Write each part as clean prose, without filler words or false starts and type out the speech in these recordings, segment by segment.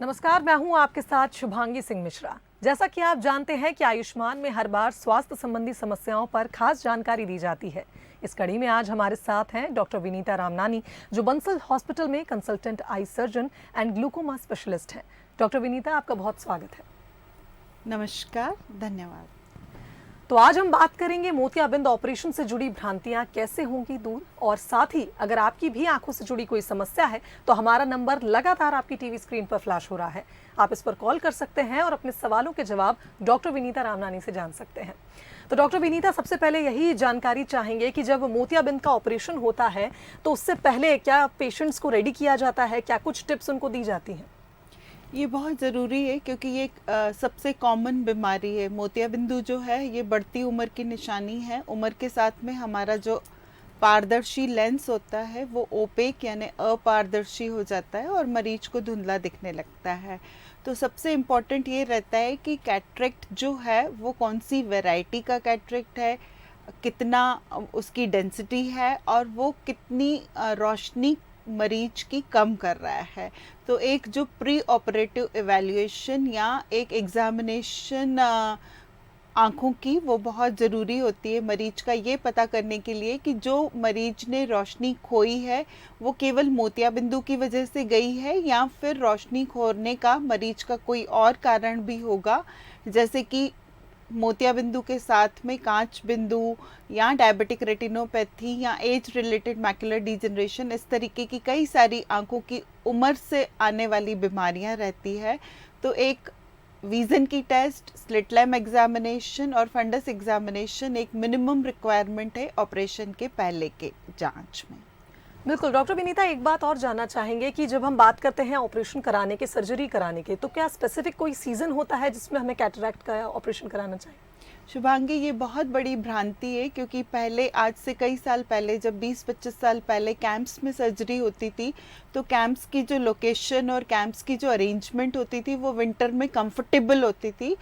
नमस्कार, मैं हूं आपके साथ शुभांगी सिंह मिश्रा। जैसा कि आप जानते हैं कि आयुष्मान में हर बार स्वास्थ्य संबंधी समस्याओं पर खास जानकारी दी जाती है। इस कड़ी में आज हमारे साथ हैं डॉक्टर विनीता रामनानी, जो बंसल हॉस्पिटल में consultant eye surgeon and glaucoma specialist हैं। डॉक्टर विनीता, आपका बहुत स्वागत है। नमस्कार, धन्यवाद। तो आज हम बात करेंगे मोतियाबिंद ऑपरेशन से जुड़ी भ्रांतियां कैसे होंगी दूर, और साथ ही अगर आपकी भी आंखों से जुड़ी कोई समस्या है तो हमारा नंबर लगातार आपकी टीवी स्क्रीन पर फ्लैश हो रहा है। आप इस पर कॉल कर सकते हैं और अपने सवालों के जवाब डॉक्टर विनीता रामनानी से जान सकते हैं। तो डॉक्टर विनीता, सबसे पहले यही जानकारी चाहेंगे कि जब मोतियाबिंद का ऑपरेशन होता है तो उससे पहले क्या पेशेंट्स को रेडी किया जाता है, क्या कुछ टिप्स उनको दी जाती हैं? ये बहुत ज़रूरी है क्योंकि ये सबसे कॉमन बीमारी है। मोतियाबिंदु जो है ये बढ़ती उम्र की निशानी है। उम्र के साथ में हमारा जो पारदर्शी लेंस होता है वो ओपेक यानी अपारदर्शी हो जाता है और मरीज को धुंधला दिखने लगता है। तो सबसे इम्पॉर्टेंट ये रहता है कि कैटरेक्ट जो है वो कौन सी वैरायटी का कैटरेक्ट है, कितना उसकी डेंसिटी है और वो कितनी रोशनी मरीज की कम कर रहा है। तो एक जो प्री ऑपरेटिव एवेल्युएशन या एक एग्जामिनेशन आँखों की वो बहुत ज़रूरी होती है मरीज का ये पता करने के लिए कि जो मरीज ने रोशनी खोई है वो केवल मोतियाबिंदु की वजह से गई है या फिर रोशनी खोने का मरीज का कोई और कारण भी होगा, जैसे कि मोतियाबिंदु के साथ में कांच बिंदु या डायबिटिक रेटिनोपैथी या एज रिलेटेड मैकुलर डिजेनरेशन, इस तरीके की कई सारी आंखों की उम्र से आने वाली बीमारियां रहती है। तो एक विजन की टेस्ट, स्लिट लैम्प एग्जामिनेशन और फंडस एग्जामिनेशन एक मिनिमम रिक्वायरमेंट है ऑपरेशन के पहले के जांच में। बिल्कुल डॉक्टर विनीता, एक बात और जानना चाहेंगे कि जब हम बात करते हैं ऑपरेशन कराने के, सर्जरी कराने के, तो क्या स्पेसिफिक कोई सीजन होता है जिसमें हमें कैटरैक्ट का ऑपरेशन कराना चाहिए? शुभांगी, ये बहुत बड़ी भ्रांति है क्योंकि पहले, आज से कई साल पहले, जब 20-25 साल पहले कैंप्स में सर्जरी होती थी तो कैंप्स की जो लोकेशन और कैंप्स की जो अरेंजमेंट होती थी वो विंटर में कंफर्टेबल होती थी।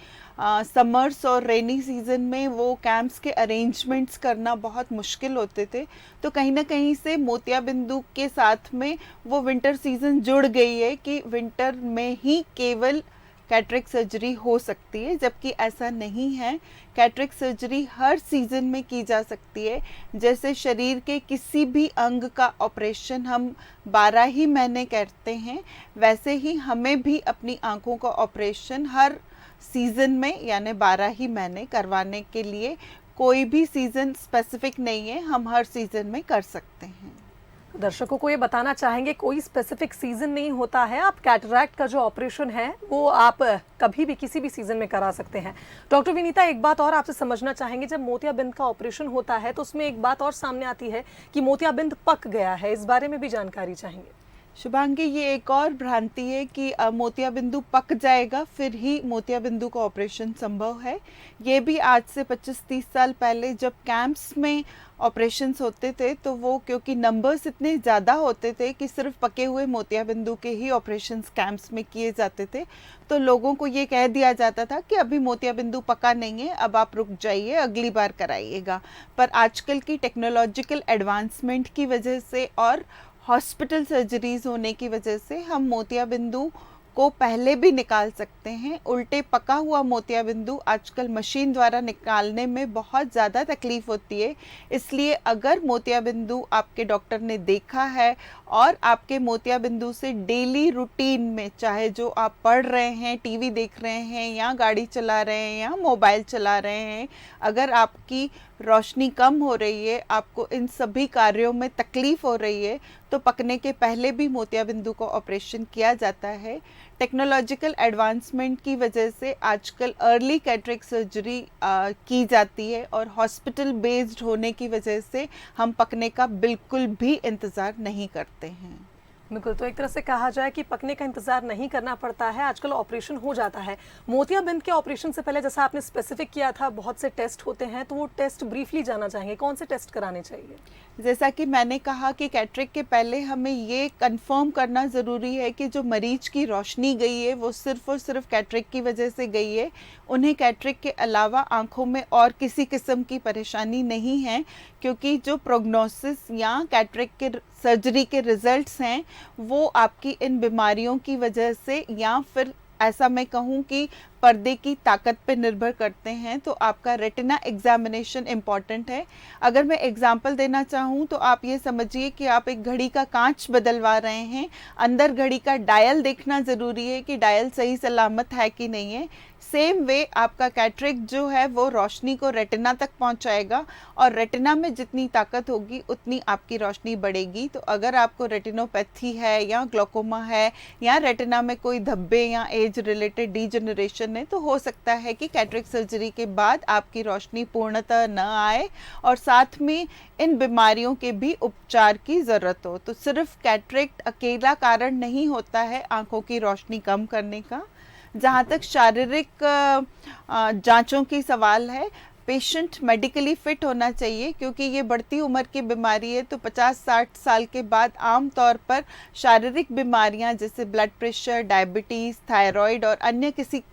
समर्स और रेनी सीजन में वो कैंप्स के अरेंजमेंट्स करना बहुत मुश्किल होते थे। तो कहीं ना कहीं से मोतियाबिंदु के साथ में वो विंटर सीजन जुड़ गई है कि विंटर में ही केवल कैटरेक्ट सर्जरी हो सकती है, जबकि ऐसा नहीं है। कैटरेक्ट सर्जरी हर सीजन में की जा सकती है। जैसे शरीर के किसी भी अंग का ऑपरेशन हम 12 ही महीने करते हैं, वैसे ही हमें भी अपनी आंखों का ऑपरेशन हर सीजन में यानी 12 ही महीने करवाने के लिए कोई भी सीजन स्पेसिफिक नहीं है, हम हर सीजन में कर सकते हैं। दर्शकों को ये बताना चाहेंगे कोई स्पेसिफिक सीजन नहीं होता है। आप कैटरैक्ट का जो ऑपरेशन है वो आप कभी भी किसी भी सीजन में करा सकते हैं। डॉक्टर विनीता, एक बात और आपसे समझना चाहेंगे, जब मोतियाबिंद का ऑपरेशन होता है तो उसमें एक बात और सामने आती है कि मोतियाबिंद पक गया है, इस बारे में भी जानकारी चाहेंगे। शुभांगी, ये एक और भ्रांति है कि मोतियाबिंदु पक जाएगा फिर ही मोतियाबिंदु का ऑपरेशन संभव है। ये भी आज से 25-30 साल पहले जब कैंप्स में ऑपरेशंस होते थे तो वो क्योंकि नंबर्स इतने ज़्यादा होते थे कि सिर्फ पके हुए मोतियाबिंदु के ही ऑपरेशंस कैंप्स में किए जाते थे, तो लोगों को ये कह दिया जाता था कि अभी मोतियाबिंदु पका नहीं है, अब आप रुक जाइए, अगली बार कराइएगा। पर आजकल की टेक्नोलॉजिकल एडवांसमेंट की वजह से और हॉस्पिटल सर्जरीज होने की वजह से हम मोतियाबिंदु को पहले भी निकाल सकते हैं। उल्टे पका हुआ मोतियाबिंदु आजकल मशीन द्वारा निकालने में बहुत ज़्यादा तकलीफ़ होती है। इसलिए अगर मोतियाबिंदु आपके डॉक्टर ने देखा है और आपके मोतियाबिंदु से डेली रूटीन में, चाहे जो आप पढ़ रहे हैं, टीवी देख रहे हैं या गाड़ी चला रहे हैं या मोबाइल चला रहे हैं, अगर आपकी रोशनी कम हो रही है, आपको इन सभी कार्यों में तकलीफ़ हो रही है, तो पकने के पहले भी मोतियाबिंदु का ऑपरेशन किया जाता है। टेक्नोलॉजिकल एडवांसमेंट की वजह से आजकल अर्ली कैटरेक्ट सर्जरी की जाती है और हॉस्पिटल बेस्ड होने की वजह से हम पकने का बिल्कुल भी इंतज़ार नहीं करते हैं। बिल्कुल, तो एक तरह से कहा जाए कि पकने का इंतजार नहीं करना पड़ता है, आजकल ऑपरेशन हो जाता है। मोतियाबिंद के ऑपरेशन से पहले, जैसा आपने स्पेसिफिक किया था, बहुत से टेस्ट होते हैं, तो वो टेस्ट ब्रीफली जानना चाहेंगे, कौन से टेस्ट कराने चाहिए? जैसा कि मैंने कहा कि कैटरेक्ट के पहले हमें ये कंफर्म करना ज़रूरी है कि जो मरीज की रोशनी गई है वो सिर्फ़ और सिर्फ कैटरेक्ट की वजह से गई है। उन्हें कैटरेक्ट के अलावा आंखों में और किसी किस्म की परेशानी नहीं है, क्योंकि जो प्रोग्नोसिस या कैटरेक्ट के सर्जरी के रिजल्ट्स हैं वो आपकी इन बीमारियों की वजह से या फिर ऐसा मैं कहूँ कि पर्दे की ताकत पे निर्भर करते हैं। तो आपका रेटिना एग्जामिनेशन इम्पॉर्टेंट है। अगर मैं एग्जांपल देना चाहूँ तो आप ये समझिए कि आप एक घड़ी का कांच बदलवा रहे हैं, अंदर घड़ी का डायल देखना ज़रूरी है कि डायल सही सलामत है कि नहीं है। सेम वे आपका कैटरेक्ट जो है वो रोशनी को रेटिना तक पहुंचाएगा और रेटिना में जितनी ताकत होगी उतनी आपकी रोशनी बढ़ेगी। तो अगर आपको रेटिनोपैथी है या ग्लोकोमा है या रेटिना में कोई धब्बे या एज रिलेटेड डीजनरेशन है तो हो सकता है कि कैटरेक्ट सर्जरी के बाद आपकी रोशनी पूर्णतः न आए और साथ में इन बीमारियों के भी उपचार की ज़रूरत हो। तो सिर्फ कैटरेक्ट अकेला कारण नहीं होता है आँखों की रोशनी कम करने का। जहाँ तक शारीरिक जांचों की सवाल है, पेशेंट मेडिकली फिट होना चाहिए क्योंकि ये बढ़ती उम्र की बीमारी है। तो 50-60 साल के बाद आम तौर पर शारीरिक बीमारियां जैसे ब्लड प्रेशर, डायबिटीज़, थायराइड और अन्य किसी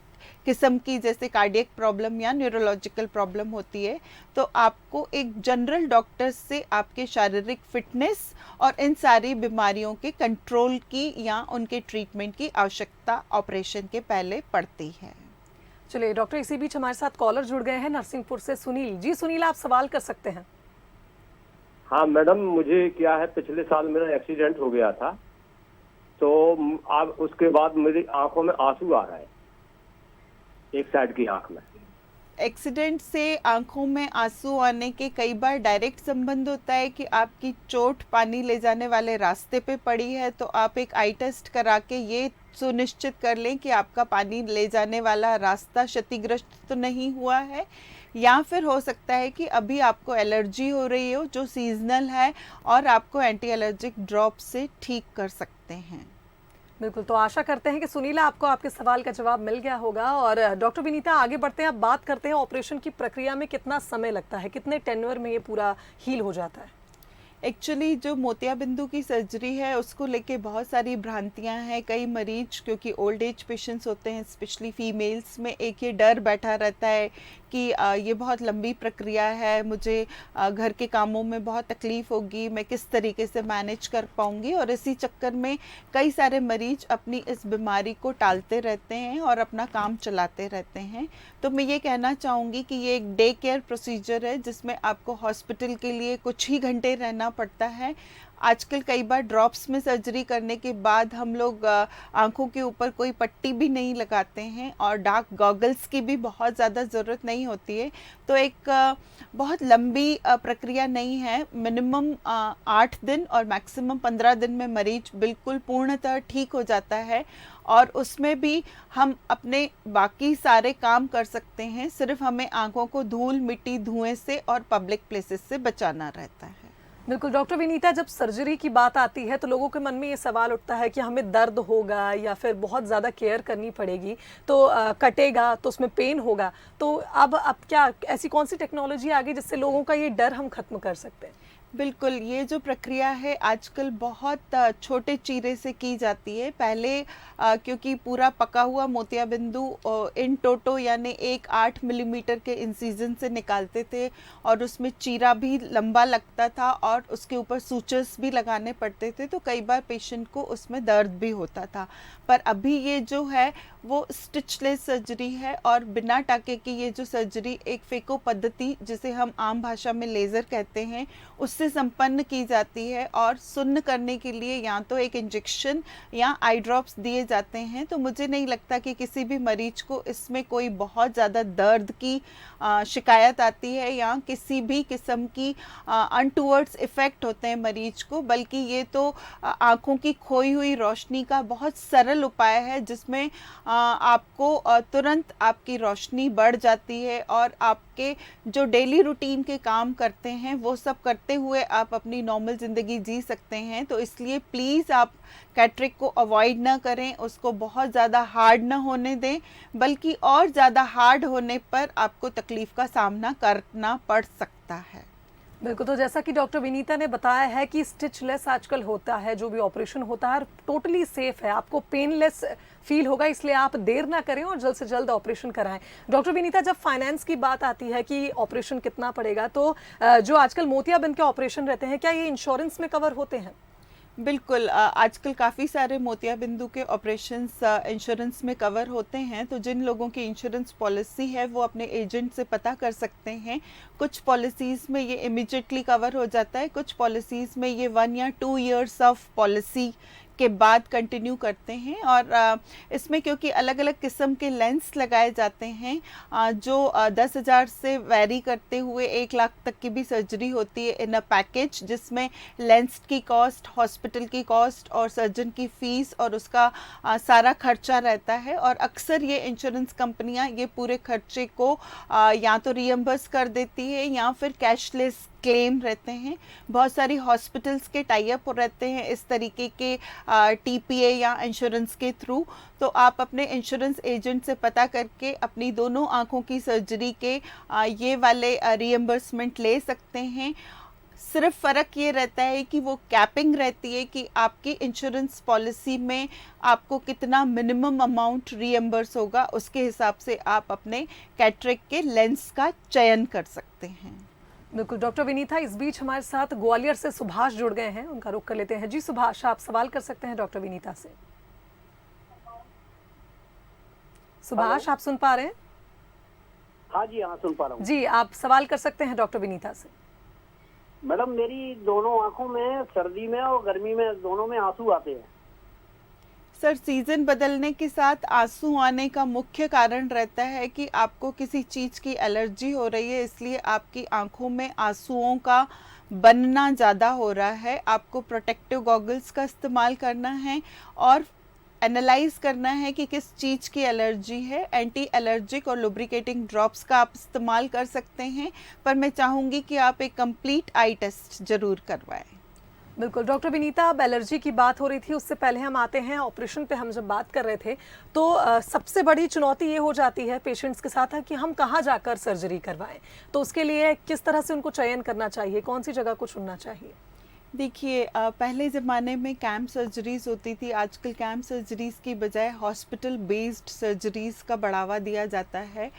किस्म की जैसे कार्डियक प्रॉब्लम या न्यूरोलॉजिकल प्रॉब्लम होती है। तो आपको एक जनरल डॉक्टर से आपके शारीरिक फिटनेस और इन सारी बीमारियों के कंट्रोल की या उनके ट्रीटमेंट की आवश्यकता ऑपरेशन के पहले पड़ती है। चलिए डॉक्टर, इसी बीच हमारे साथ कॉलर जुड़ गए हैं नरसिंहपुर से। सुनील जी, सुनील आप सवाल कर सकते हैं। हाँ मैडम, मुझे क्या है, पिछले साल मेरा एक्सीडेंट हो गया था तो अब उसके बाद मेरी आंखों में आंसू आ रहा है, एक साइड की आंख में। एक्सीडेंट से आंखों में आंसू आने के कई बार डायरेक्ट संबंध होता है कि आपकी चोट पानी ले जाने वाले रास्ते पे पड़ी है। तो आप एक आई टेस्ट करा के ये सुनिश्चित कर लें कि आपका पानी ले जाने वाला रास्ता क्षतिग्रस्त तो नहीं हुआ है। या फिर हो सकता है कि अभी आपको एलर्जी हो रही हो जो सीजनल है और आपको एंटी एलर्जिक ड्रॉप से ठीक कर सकते हैं। बिल्कुल, तो आशा करते हैं कि सुनीला आपको आपके सवाल का जवाब मिल गया होगा। और डॉक्टर विनीता, आगे बढ़ते हैं, अब बात करते हैं ऑपरेशन की प्रक्रिया में कितना समय लगता है, कितने टेन्योर में ये पूरा हील हो जाता है। एक्चुअली जो मोतियाबिंदु की सर्जरी है उसको लेके बहुत सारी भ्रांतियां हैं। कई मरीज क्योंकि ओल्ड एज पेशेंट्स होते हैं, स्पेशली फीमेल्स में एक ये डर बैठा रहता है कि ये बहुत लंबी प्रक्रिया है, मुझे घर के कामों में बहुत तकलीफ़ होगी, मैं किस तरीके से मैनेज कर पाऊंगी। और इसी चक्कर में कई सारे मरीज अपनी इस बीमारी को टालते रहते हैं और अपना काम चलाते रहते हैं। तो मैं ये कहना चाहूँगी कि ये एक डे केयर प्रोसीजर है जिसमें आपको हॉस्पिटल के लिए कुछ ही घंटे रहना पड़ता है। आजकल कई बार ड्रॉप्स में सर्जरी करने के बाद हम लोग आंखों के ऊपर कोई पट्टी भी नहीं लगाते हैं और डार्क गॉगल्स की भी बहुत ज़्यादा ज़रूरत नहीं होती है। तो एक बहुत लंबी प्रक्रिया नहीं है। मिनिमम 8 दिन और मैक्सिमम 15 दिन में मरीज बिल्कुल पूर्णतः ठीक हो जाता है और उसमें भी हम अपने बाकी सारे काम कर सकते हैं। सिर्फ हमें आंखों को धूल, मिट्टी, धुएं से और पब्लिक प्लेसेस से बचाना रहता है। बिल्कुल डॉक्टर विनीता, जब सर्जरी की बात आती है तो लोगों के मन में ये सवाल उठता है कि हमें दर्द होगा या फिर बहुत ज़्यादा केयर करनी पड़ेगी, तो कटेगा तो उसमें पेन होगा। तो अब क्या ऐसी कौन सी टेक्नोलॉजी आ गई जिससे लोगों का ये डर हम खत्म कर सकते हैं? बिल्कुल, ये जो प्रक्रिया है आजकल बहुत छोटे चीरे से की जाती है। पहले क्योंकि पूरा पका हुआ मोतियाबिंदु इन टोटो यानी 8 मिलीमीटर के इंसिजन से निकालते थे और उसमें चीरा भी लंबा लगता था और उसके ऊपर सूचर्स भी लगाने पड़ते थे। तो कई बार पेशेंट को उसमें दर्द भी होता था। पर अभी ये जो है वो स्टिचलेस सर्जरी है और बिना टाके की ये जो सर्जरी एक फेको पद्धति जिसे हम आम भाषा में लेज़र कहते हैं उससे संपन्न की जाती है। और सुन्न करने के लिए या तो एक इंजेक्शन या आई ड्रॉप्स दिए जाते हैं। तो मुझे नहीं लगता कि किसी भी मरीज को इसमें कोई बहुत ज़्यादा दर्द की शिकायत आती है या किसी भी किस्म की अनटूवर्ड्स इफ़ेक्ट होते हैं मरीज को, बल्कि ये तो आँखों की खोई हुई रोशनी का बहुत सरल उपाय है जिसमें आपको तुरंत आपकी रोशनी बढ़ जाती है और आपके जो डेली रूटीन के काम करते हैं वो सब करते हुए आप अपनी नॉर्मल ज़िंदगी जी सकते हैं। तो इसलिए प्लीज़ आप कैटरेक्ट को अवॉइड ना करें, उसको बहुत ज़्यादा हार्ड ना होने दें, बल्कि और ज़्यादा हार्ड होने पर आपको तकलीफ़ का सामना करना पड़ सकता है। बिल्कुल, तो जैसा कि डॉक्टर विनीता ने बताया है कि स्टिचलेस आजकल होता है, जो भी ऑपरेशन होता है टोटली सेफ है, आपको पेनलेस फील होगा, इसलिए आप देर ना करें और जल्द से जल्द ऑपरेशन कराएं। डॉक्टर विनीता, जब फाइनेंस की बात आती है कि ऑपरेशन कितना पड़ेगा, तो जो आजकल मोतियाबिंद के ऑपरेशन रहते हैं, क्या ये इंश्योरेंस में कवर होते हैं? बिल्कुल, आजकल काफ़ी सारे मोतियाबिंदु के ऑपरेशंस इंश्योरेंस में कवर होते हैं। तो जिन लोगों की इंश्योरेंस पॉलिसी है वो अपने एजेंट से पता कर सकते हैं। कुछ पॉलिसीज़ में ये इमीडिएटली कवर हो जाता है, कुछ पॉलिसीज़ में ये 1 या 2 इयर्स ऑफ पॉलिसी के बाद कंटिन्यू करते हैं। और इसमें क्योंकि अलग अलग किस्म के लेंस लगाए जाते हैं, जो 10,000 से वैरी करते हुए 1 लाख तक की भी सर्जरी होती है इन अ पैकेज, जिसमें लेंस की कॉस्ट, हॉस्पिटल की कॉस्ट और सर्जन की फ़ीस और उसका सारा खर्चा रहता है। और अक्सर ये इंश्योरेंस कंपनियां ये पूरे खर्चे को या तो रीएम्बर्स कर देती है या फिर कैशलेस क्लेम रहते हैं। बहुत सारी हॉस्पिटल्स के टाई अप रहते हैं इस तरीके के टीपीए या इंश्योरेंस के थ्रू। तो आप अपने इंश्योरेंस एजेंट से पता करके अपनी दोनों आंखों की सर्जरी के ये वाले रीएम्बर्समेंट ले सकते हैं। सिर्फ फ़र्क ये रहता है कि वो कैपिंग रहती है कि आपकी इंश्योरेंस पॉलिसी में आपको कितना मिनिमम अमाउंट रीएम्बर्स होगा, उसके हिसाब से आप अपने कैटरेक्ट के लेंस का चयन कर सकते हैं। बिल्कुल डॉक्टर विनीता, इस बीच हमारे साथ ग्वालियर से सुभाष जुड़ गए हैं, उनका रुख कर लेते हैं। जी सुभाष, आप सवाल कर सकते हैं डॉक्टर विनीता से। सुभाष, आप सुन पा रहे हैं? हाँ जी, हाँ सुन पा रहा हूँ। जी, आप सवाल कर सकते हैं डॉक्टर विनीता से। मैडम, मेरी दोनों आंखों में सर्दी में और गर्मी में दोनों में आंसू आते हैं। सर, सीज़न बदलने के साथ आंसू आने का मुख्य कारण रहता है कि आपको किसी चीज़ की एलर्जी हो रही है, इसलिए आपकी आंखों में आंसुओं का बनना ज़्यादा हो रहा है। आपको प्रोटेक्टिव गॉगल्स का इस्तेमाल करना है और एनालाइज करना है कि किस चीज़ की एलर्जी है। एंटी एलर्जिक और लुब्रिकेटिंग ड्रॉप्स का आप इस्तेमाल कर सकते हैं, पर मैं चाहूँगी कि आप एक कंप्लीट आई टेस्ट ज़रूर करवाएं। बिल्कुल डॉक्टर विनीता, अब एलर्जी की बात हो रही थी, उससे पहले हम आते हैं ऑपरेशन पे। हम जब बात कर रहे थे तो सबसे बड़ी चुनौती ये हो जाती है पेशेंट्स के साथ है कि हम कहाँ जाकर सर्जरी करवाएं, तो उसके लिए किस तरह से उनको चयन करना चाहिए, कौन सी जगह को चुनना चाहिए? देखिए, पहले ज़माने में कैंप सर्जरीज़ होती थी। आजकल कैंप सर्जरीज़ की बजाय हॉस्पिटल बेस्ड सर्जरीज़ का बढ़ावा दिया जाता है।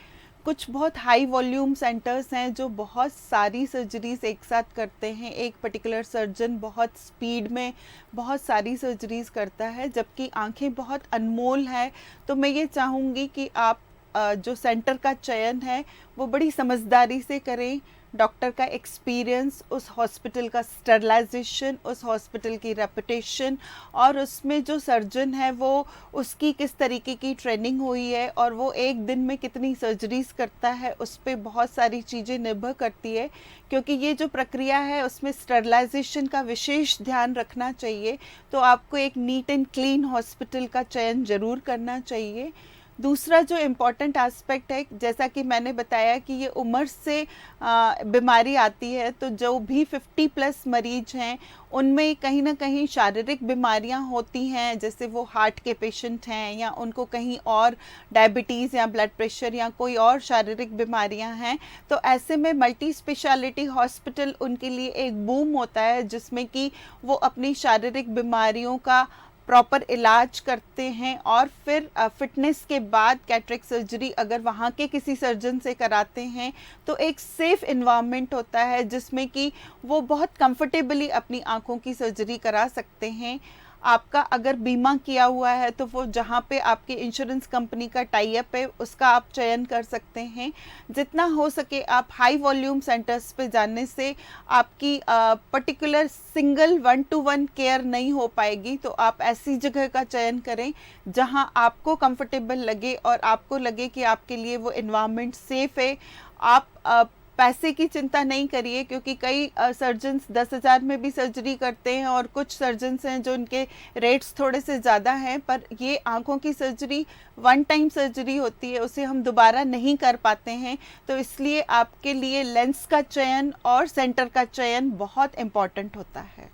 कुछ बहुत हाई वॉल्यूम सेंटर्स हैं जो बहुत सारी सर्जरीज़ एक साथ करते हैं। एक पर्टिकुलर सर्जन बहुत स्पीड में बहुत सारी सर्जरीज़ करता है, जबकि आंखें बहुत अनमोल हैं। तो मैं ये चाहूँगी कि आप जो सेंटर का चयन है वो बड़ी समझदारी से करें। डॉक्टर का एक्सपीरियंस, उस हॉस्पिटल का स्टरलाइजेशन, उस हॉस्पिटल की रेपुटेशन और उसमें जो सर्जन है वो उसकी किस तरीके की ट्रेनिंग हुई है और वो एक दिन में कितनी सर्जरीज़ करता है, उस पर बहुत सारी चीज़ें निर्भर करती है। क्योंकि ये जो प्रक्रिया है उसमें स्टरलाइजेशन का विशेष ध्यान रखना चाहिए। तो आपको एक नीट एंड क्लीन हॉस्पिटल का चयन ज़रूर करना चाहिए। दूसरा जो इम्पॉर्टेंट एस्पेक्ट है, जैसा कि मैंने बताया कि ये उम्र से बीमारी आती है, तो जो भी 50+ मरीज हैं उनमें कहीं ना कहीं शारीरिक बीमारियां होती हैं, जैसे वो हार्ट के पेशेंट हैं या उनको कहीं और डायबिटीज़ या ब्लड प्रेशर या कोई और शारीरिक बीमारियां हैं। तो ऐसे में मल्टी स्पेशलिटी हॉस्पिटल उनके लिए एक बूम होता है, जिसमें कि वो अपनी शारीरिक बीमारियों का प्रॉपर इलाज करते हैं और फिर फिटनेस के बाद कैटरेक्ट सर्जरी अगर वहाँ के किसी सर्जन से कराते हैं तो एक सेफ़ इन्वायरमेंट होता है, जिसमें कि वो बहुत कंफर्टेबली अपनी आँखों की सर्जरी करा सकते हैं। आपका अगर बीमा किया हुआ है तो वो जहाँ पे आपके इंश्योरेंस कंपनी का टाई अप है उसका आप चयन कर सकते हैं। जितना हो सके आप हाई वॉल्यूम सेंटर्स पे जाने से आपकी पर्टिकुलर सिंगल 1-to-1 केयर नहीं हो पाएगी। तो आप ऐसी जगह का चयन करें जहाँ आपको कंफर्टेबल लगे और आपको लगे कि आपके लिए वो इन्वायरमेंट सेफ़ है। आप पैसे की चिंता नहीं करिए, क्योंकि कई सर्जन्स 10,000 में भी सर्जरी करते हैं और कुछ सर्जन्स हैं जो उनके रेट्स थोड़े से ज़्यादा हैं, पर ये आंखों की सर्जरी 1 टाइम सर्जरी होती है, उसे हम दोबारा नहीं कर पाते हैं। तो इसलिए आपके लिए लेंस का चयन और सेंटर का चयन बहुत इम्पॉर्टेंट होता है।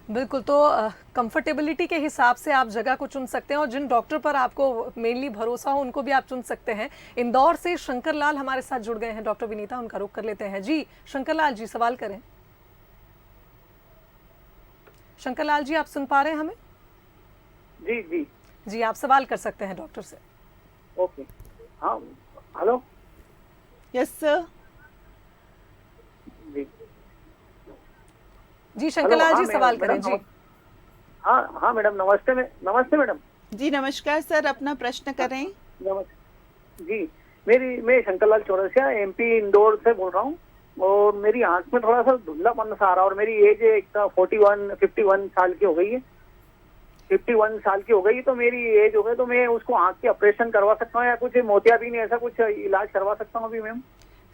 बिल्कुल, तो कंफर्टेबिलिटी के हिसाब से आप जगह को चुन सकते हैं और जिन डॉक्टर पर आपको मेनली भरोसा हो उनको भी आप चुन सकते हैं। इंदौर से शंकर लाल हमारे साथ जुड़ गए हैं। डॉक्टर विनीता, उनका रुख कर लेते हैं। जी शंकर लाल जी, सवाल करें। शंकर लाल जी, आप सुन पा रहे हैं हमें? जी जी। जी, आप सवाल कर सकते हैं डॉक्टर से। ओके। हाँ, हेलो। Yes sir. जी जी शंकर लाल जी, सवाल करें जी। हाँ हाँ मैडम, नमस्ते। नमस्ते मैडम। जी नमस्कार सर, अपना प्रश्न करें। नमस्ते जी। मैं शंकरलाल चौरसिया, एमपी इंदौर से बोल रहा हूँ। और मेरी आंख में थोड़ा सा धुंधलापन सा आ रहा है, और मेरी एज एक 51 साल की हो गई है। 51 साल की हो गई तो मेरी एज हो गई, तो मैं उसको आंख की ऑपरेशन करवा सकता हूँ या कुछ मोतियाबिंद ऐसा कुछ इलाज करवा सकता हूँ अभी मैम?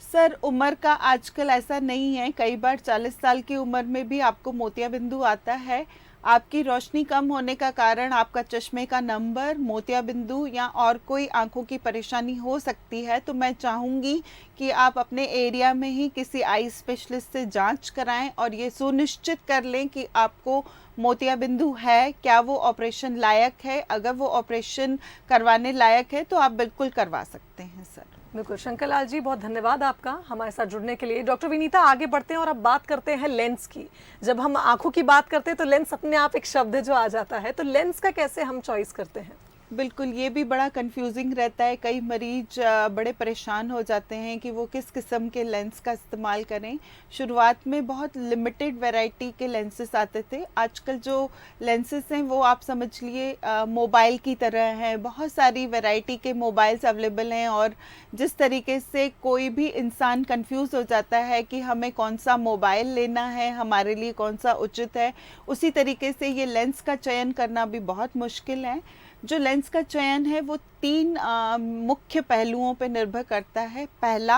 सर उम्र का आजकल ऐसा नहीं है, कई बार 40 साल की उम्र में भी आपको मोतियाबिंदु आता है। आपकी रोशनी कम होने का कारण आपका चश्मे का नंबर, मोतियाबिंदु या और कोई आंखों की परेशानी हो सकती है। तो मैं चाहूँगी कि आप अपने एरिया में ही किसी आई स्पेशलिस्ट से जांच कराएं और ये सुनिश्चित कर लें कि आपको मोतियाबिंदु है, क्या वो ऑपरेशन लायक है। अगर वो ऑपरेशन करवाने लायक है तो आप बिल्कुल करवा सकते हैं सर। बिल्कुल शंकर लाल जी, बहुत धन्यवाद आपका हमारे साथ जुड़ने के लिए। डॉक्टर विनीता, आगे बढ़ते हैं और अब बात करते हैं लेंस की। जब हम आंखों की बात करते हैं तो लेंस अपने आप एक शब्द है जो आ जाता है, तो लेंस का कैसे हम चॉइस करते हैं? बिल्कुल, ये भी बड़ा कंफ्यूजिंग रहता है। कई मरीज बड़े परेशान हो जाते हैं कि वो किस किस्म के लेंस का इस्तेमाल करें। शुरुआत में बहुत लिमिटेड वैरायटी के लेंसेस आते थे। आजकल जो लेंसेस हैं वो आप समझ लिए मोबाइल की तरह हैं। बहुत सारी वैरायटी के मोबाइल्स अवेलेबल हैं, और जिस तरीके से कोई भी इंसान कंफ्यूज हो जाता है कि हमें कौन सा मोबाइल लेना है, हमारे लिए कौन सा उचित है, उसी तरीके से ये लेंस का चयन करना भी बहुत मुश्किल है। जो लेंस का चयन है वो 3 मुख्य पहलुओं पर निर्भर करता है। पहला,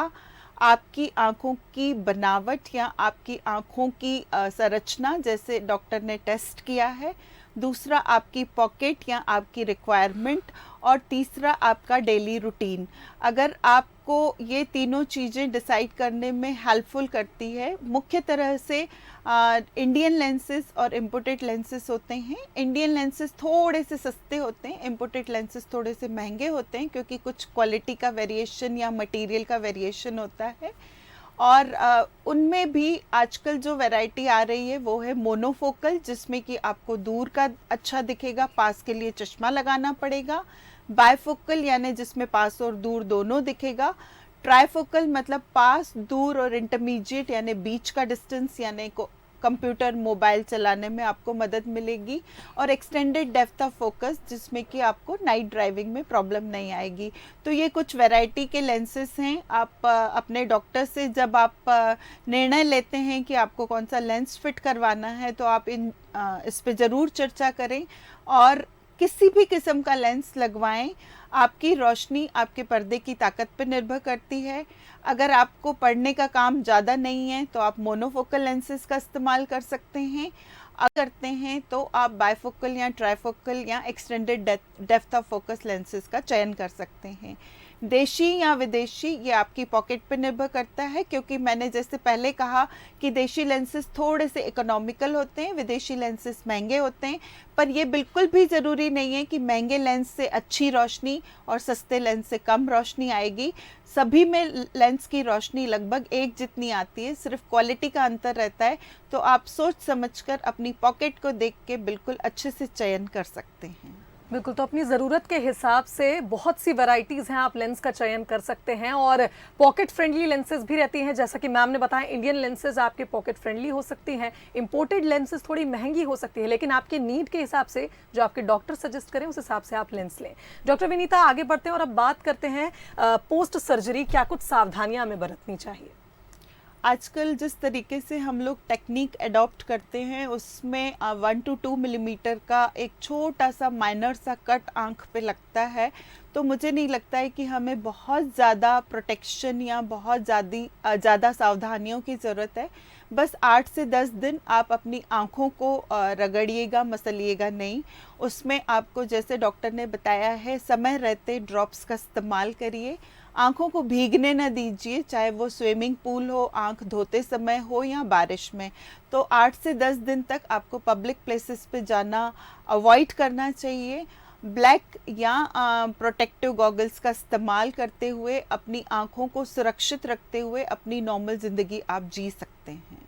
आपकी आंखों की बनावट या आपकी आंखों की संरचना, जैसे डॉक्टर ने टेस्ट किया है। दूसरा, आपकी पॉकेट या आपकी रिक्वायरमेंट। और तीसरा, आपका डेली रूटीन। अगर आपको ये तीनों चीज़ें डिसाइड करने में हेल्पफुल करती है। मुख्य तरह से इंडियन लेंसेस और इम्पोर्टेड लेंसेस होते हैं। इंडियन लेंसेस थोड़े से सस्ते होते हैं, इम्पोर्टेड लेंसेस थोड़े से महंगे होते हैं, क्योंकि कुछ क्वालिटी का वेरिएशन या मटेरियल का वेरिएशन होता है। और उनमें भी आजकल जो वैरायटी आ रही है वो है मोनोफोकल, जिसमें कि आपको दूर का अच्छा दिखेगा, पास के लिए चश्मा लगाना पड़ेगा। बायफोकल यानी जिसमें पास और दूर दोनों दिखेगा। ट्राइफोकल मतलब पास, दूर और इंटरमीडिएट यानी बीच का डिस्टेंस, यानी को कंप्यूटर मोबाइल चलाने में आपको मदद मिलेगी। और एक्सटेंडेड डेप्थ ऑफ फोकस, जिसमें कि आपको नाइट ड्राइविंग में प्रॉब्लम नहीं आएगी। तो ये कुछ वैरायटी के लेंसेस हैं। आप अपने डॉक्टर से जब आप निर्णय लेते हैं कि आपको कौन सा लेंस फिट करवाना है, तो आप इस पे ज़रूर चर्चा करें और किसी भी किस्म का लेंस लगवाएं। आपकी रोशनी आपके पर्दे की ताकत पर निर्भर करती है। अगर आपको पढ़ने का काम ज़्यादा नहीं है तो आप मोनोफोकल लेंसेज का इस्तेमाल कर सकते हैं। अगर करते हैं तो आप बायफोकल या ट्राइफोकल या extended depth of focus lenses का चयन कर सकते हैं। देशी या विदेशी, ये आपकी पॉकेट पर निर्भर करता है, क्योंकि मैंने जैसे पहले कहा कि देशी लेंसेज थोड़े से इकोनॉमिकल होते हैं, विदेशी लेंसेज महंगे होते हैं। पर यह बिल्कुल भी ज़रूरी नहीं है कि महंगे लेंस से अच्छी रोशनी और सस्ते लेंस से कम रोशनी आएगी। सभी में लेंस की रोशनी लगभग एक जितनी आती है, सिर्फ क्वालिटी का अंतर रहता है। तो आप सोच समझकर अपनी पॉकेट को देख के बिल्कुल अच्छे से चयन कर सकते हैं। बिल्कुल, तो अपनी ज़रूरत के हिसाब से बहुत सी वैरायटीज़ हैं, आप लेंस का चयन कर सकते हैं। और पॉकेट फ्रेंडली लेंसेज भी रहती हैं, जैसा कि मैम ने बताया, इंडियन लेंसेज आपके पॉकेट फ्रेंडली हो सकती हैं। इंपोर्टेड लेंसेज थोड़ी महंगी हो सकती है, लेकिन आपके नीड के हिसाब से जो आपके डॉक्टर सजेस्ट करें उस हिसाब से आप लेंस लें। डॉक्टर विनीता, आगे बढ़ते हैं और अब बात करते हैं पोस्ट सर्जरी क्या कुछ सावधानियाँ हमें बरतनी चाहिए? आजकल जिस तरीके से हम लोग टेक्निक अडॉप्ट करते हैं उसमें 1 to 2 मिलीमीटर का एक छोटा सा माइनर सा कट आंख पे लगता है। तो मुझे नहीं लगता है कि हमें बहुत ज़्यादा प्रोटेक्शन या बहुत ज़्यादा सावधानियों की ज़रूरत है। बस 8 से 10 दिन आप अपनी आँखों को रगड़िएगा, मसलिएगा नहीं। उसमें आपको जैसे डॉक्टर ने बताया है, समय रहते ड्रॉप्स का इस्तेमाल करिए। आँखों को भीगने न दीजिए, चाहे वो स्विमिंग पूल हो, आँख धोते समय हो या बारिश में। तो 8 से 10 दिन तक आपको पब्लिक प्लेसेस पे जाना अवॉइड करना चाहिए। ब्लैक या प्रोटेक्टिव गॉगल्स का इस्तेमाल करते हुए अपनी आँखों को सुरक्षित रखते हुए अपनी नॉर्मल ज़िंदगी आप जी सकते हैं।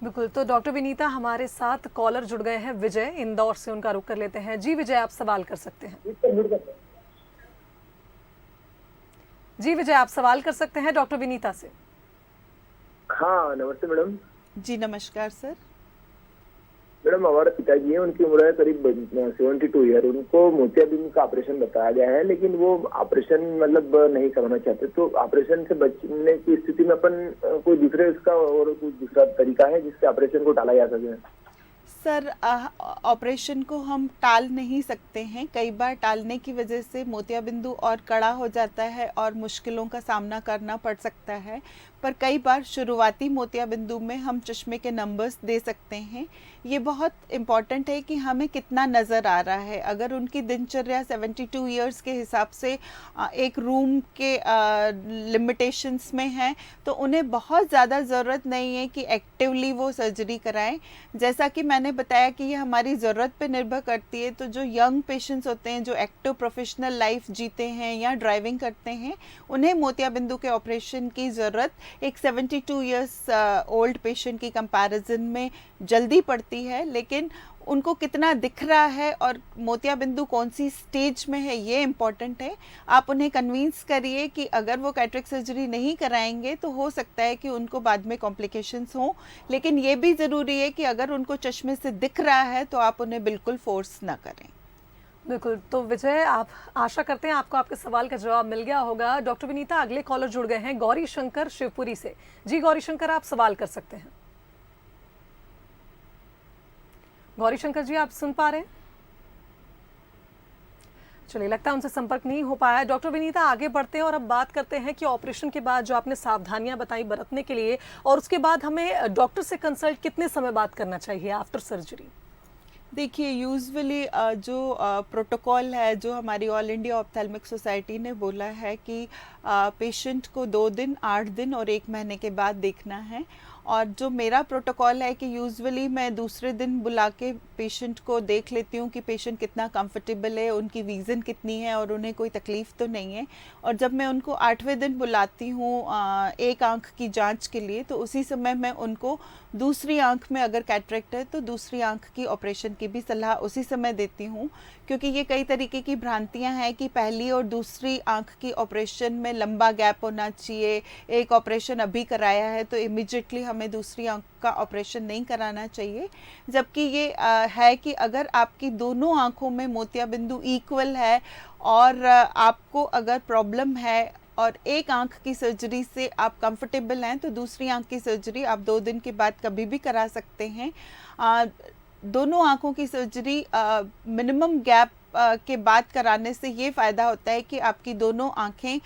बिल्कुल, तो डॉक्टर विनीता हमारे साथ कॉलर जुड़ गए हैं विजय, इंदौर से, उनका रुख कर लेते हैं। जी विजय, आप सवाल कर सकते हैं। जी विजय, आप सवाल कर सकते हैं डॉक्टर विनीता से। हाँ नमस्ते मैडम। जी नमस्कार सर। मैडम हमारे पिताजी हैं, उनकी उम्र है करीब 72 ईयर। उनको मोतियाबिंद का ऑपरेशन बताया गया है, लेकिन वो ऑपरेशन मतलब नहीं करवाना चाहते। तो ऑपरेशन से बचने की स्थिति में अपन कोई दूसरे उसका और कुछ दूसरा तरीका है जिससे ऑपरेशन को टाला जा सके? सर ऑपरेशन को हम टाल नहीं सकते हैं। कई बार टालने की वजह से मोतियाबिंदु और कड़ा हो जाता है और मुश्किलों का सामना करना पड़ सकता है। पर कई बार शुरुआती मोतियाबिंदु में हम चश्मे के नंबर्स दे सकते हैं। ये बहुत इम्पॉर्टेंट है कि हमें कितना नज़र आ रहा है। अगर उनकी दिनचर्या 72 इयर्स के हिसाब से एक रूम के लिमिटेशंस में है, तो उन्हें बहुत ज़्यादा ज़रूरत नहीं है कि एक्टिवली वो सर्जरी कराएं। जैसा कि मैंने बताया कि ये हमारी ज़रूरत पे निर्भर करती है। तो जो यंग पेशेंट्स होते हैं, जो एक्टिव प्रोफेशनल लाइफ जीते हैं या ड्राइविंग करते हैं, उन्हें मोतियाबिंदु के ऑपरेशन की ज़रूरत एक 72 इयर्स ओल्ड पेशेंट की कंपैरिजन में जल्दी पड़ती है। लेकिन उनको कितना दिख रहा है और मोतियाबिंदु कौन सी स्टेज में है, ये इम्पॉर्टेंट है। आप उन्हें कन्विंस करिए कि अगर वो कैटरेक्ट सर्जरी नहीं कराएंगे तो हो सकता है कि उनको बाद में कॉम्प्लिकेशंस हों। लेकिन ये भी ज़रूरी है कि अगर उनको चश्मे से दिख रहा है तो आप उन्हें बिल्कुल फोर्स ना करें। बिल्कुल, तो विजय, आप आशा करते हैं आपको आपके सवाल का जवाब मिल गया होगा। डॉक्टर विनीता, अगले कॉलर जुड़ गए हैं गौरी शंकर शिवपुरी से। जी गौरी शंकर, आप सवाल कर सकते हैं। गौरी शंकर जी, आप सुन पा रहे हैं? चलिए, लगता है उनसे संपर्क नहीं हो पाया। डॉक्टर विनीता, आगे बढ़ते हैं और अब बात करते हैं कि ऑपरेशन के बाद जो आपने सावधानियां बताई बरतने के लिए, और उसके बाद हमें डॉक्टर से कंसल्ट कितने समय बाद करना चाहिए आफ्टर सर्जरी? देखिए, यूजुअली जो प्रोटोकॉल है, जो हमारी ऑल इंडिया ऑप्थेल्मिक सोसाइटी ने बोला है कि पेशेंट को 2 दिन, 8 दिन और 1 महीने के बाद देखना है। और जो मेरा प्रोटोकॉल है कि यूजुअली मैं दूसरे दिन बुला के पेशेंट को देख लेती हूँ कि पेशेंट कितना कंफर्टेबल है, उनकी विज़न कितनी है और उन्हें कोई तकलीफ़ तो नहीं है। और जब मैं उनको 8वें दिन बुलाती हूँ एक आंख की जांच के लिए, तो उसी समय मैं उनको दूसरी आंख में अगर कैटरेक्ट है तो दूसरी आंख की ऑपरेशन की भी सलाह उसी समय देती हूँ। क्योंकि ये कई तरीके की भ्रांतियाँ हैं कि पहली और दूसरी आंख की ऑपरेशन में लंबा गैप होना चाहिए, एक ऑपरेशन अभी कराया है तो इमिजिएटली हमें दूसरी आंख का ऑपरेशन नहीं कराना चाहिए। जबकि ये है कि अगर आपकी दोनों आंखों में मोतियाबिंदु इक्वल है और आपको अगर प्रॉब्लम है और एक आंख की सर्जरी से आप कंफर्टेबल हैं, तो दूसरी आंख की सर्जरी आप 2 दिन के बाद कभी भी करा सकते हैं। दोनों आंखों की सर्जरी मिनिमम गैप के बाद कराने से ये फ़ायदा होता है कि आपकी दोनों आंखें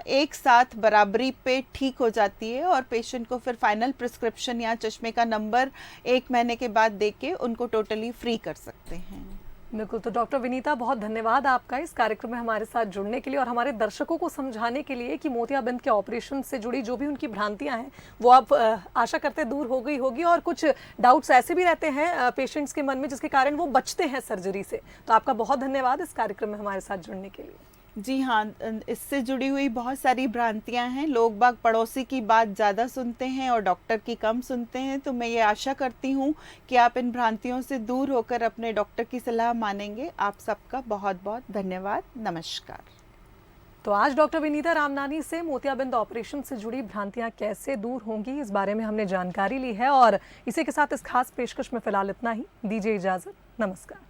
एक साथ बराबरी पे ठीक हो जाती है और पेशेंट को फिर फाइनल प्रिस्क्रिप्शन या चश्मे का नंबर 1 महीने के बाद देके उनको टोटली फ्री कर सकते हैं। बिल्कुल, तो डॉक्टर विनीता, बहुत धन्यवाद आपका इस कार्यक्रम में हमारे साथ जुड़ने के लिए और हमारे दर्शकों को समझाने के लिए कि मोतियाबिंद के ऑपरेशन से जुड़ी जो भी उनकी भ्रांतियां हैं वो आप आशा करते दूर हो गई होगी, और कुछ डाउट्स ऐसे भी रहते हैं पेशेंट्स के मन में जिसके कारण वो बचते हैं सर्जरी से। तो आपका बहुत धन्यवाद इस कार्यक्रम में हमारे साथ जुड़ने के लिए। जी हाँ, इससे जुड़ी हुई बहुत सारी भ्रांतियां हैं। लोग बाग पड़ोसी की बात ज़्यादा सुनते हैं और डॉक्टर की कम सुनते हैं। तो मैं ये आशा करती हूँ कि आप इन भ्रांतियों से दूर होकर अपने डॉक्टर की सलाह मानेंगे। आप सबका बहुत बहुत धन्यवाद। नमस्कार। तो आज डॉक्टर विनीता रामनानी से मोतियाबिंद ऑपरेशन से जुड़ी भ्रांतियां कैसे दूर होंगी, इस बारे में हमने जानकारी ली है। और इसी के साथ इस खास पेशकश में फिलहाल इतना ही। दीजिए इजाज़त। नमस्कार।